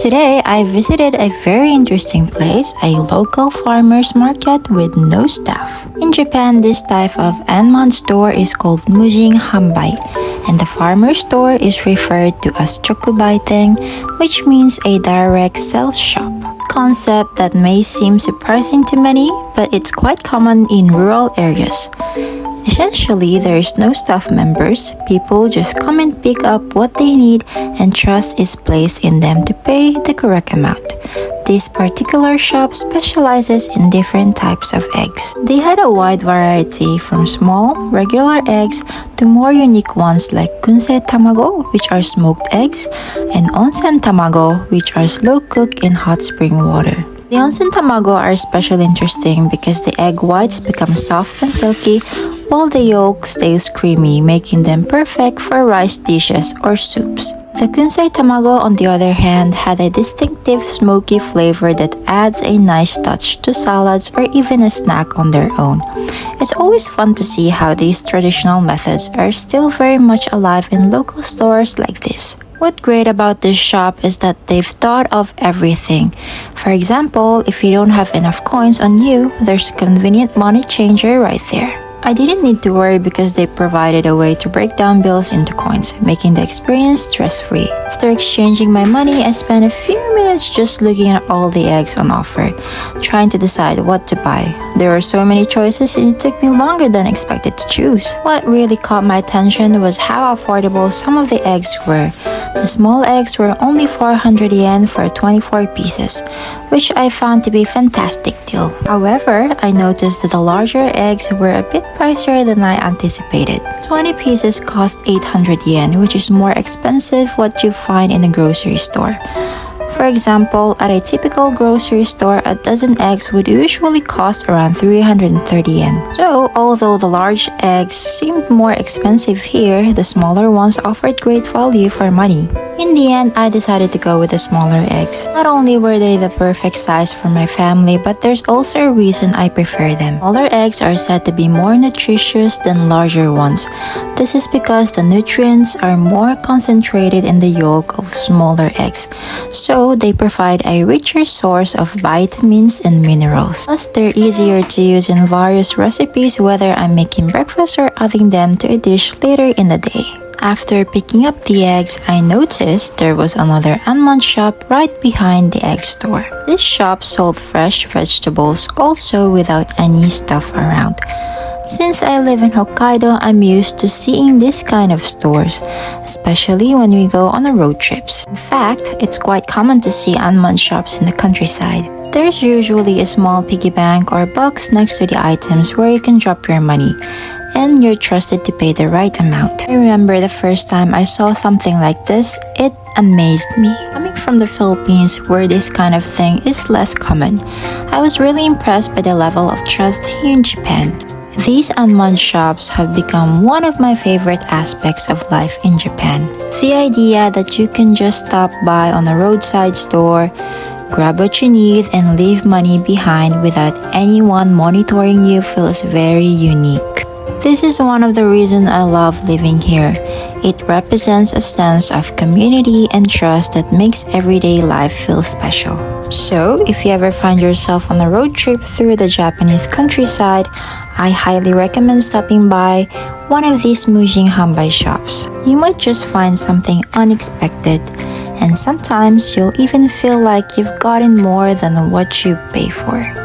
today I visited a very interesting place, a local farmer's market with no staff. In Japan, this type of unmanned store is called Mujin Hanbai, and the farmer's store is referred to as chokubai, which means a direct sales shop. Concept that may seem surprising to many, but it's quite common in rural areas. Essentially, there is no staff members. People just come and pick up what they need, and trust is placed in them to pay the correct amount. This particular shop specializes in different types of eggs. They had a wide variety from small, regular eggs to more unique ones like kunsei tamago, which are smoked eggs, and onsen tamago, which are slow cooked in hot spring water. The onsen tamago are especially interesting because the egg whites become soft and silky, while the yolk stays creamy, making them perfect for rice dishes or soups. The kunsei tamago, on the other hand, had a distinctive smoky flavor that adds a nice touch to salads or even a snack on their own. It's always fun to see how these traditional methods are still very much alive in local stores like this. What's great about this shop is that they've thought of everything. For example, if you don't have enough coins on you, there's a convenient money changer right there. I didn't need to worry because they provided a way to break down bills into coins, making the experience stress-free. After exchanging my money, I spent a few minutes just looking at all the eggs on offer, trying to decide what to buy. There were so many choices and it took me longer than expected to choose. What really caught my attention was how affordable some of the eggs were. The small eggs were only 400 yen for 24 pieces, which I found to be a fantastic deal. However, I noticed that the larger eggs were a bit pricier than I anticipated. 20 pieces cost 800 yen, which is more expensive what you find in a grocery store. For example, at a typical grocery store, a dozen eggs would usually cost around 330 yen. So, although the large eggs seemed more expensive here, the smaller ones offered great value for money. In the end, I decided to go with the smaller eggs. Not only were they the perfect size for my family, but there's also a reason I prefer them. Smaller eggs are said to be more nutritious than larger ones. This is because the nutrients are more concentrated in the yolk of smaller eggs, so they provide a richer source of vitamins and minerals. Plus, they're easier to use in various recipes, whether I'm making breakfast or adding them to a dish later in the day. After picking up the eggs, I noticed there was another unmanned shop right behind the egg store. This shop sold fresh vegetables also without any stuff around. Since I live in Hokkaido, I'm used to seeing this kind of stores, especially when we go on road trips. In fact, it's quite common to see unmanned shops in the countryside. There's usually a small piggy bank or box next to the items where you can drop your money, and you're trusted to pay the right amount. I remember the first time I saw something like this, it amazed me. Coming from the Philippines, where this kind of thing is less common, I was really impressed by the level of trust here in Japan. These unmanned shops have become one of my favorite aspects of life in Japan. The idea that you can just stop by on a roadside store, grab what you need, and leave money behind without anyone monitoring you feels very unique. This is one of the reasons I love living here. It represents a sense of community and trust that makes everyday life feel special. So, if you ever find yourself on a road trip through the Japanese countryside, I highly recommend stopping by one of these Mujin Hanbai shops. You might just find something unexpected, and sometimes you'll even feel like you've gotten more than what you pay for.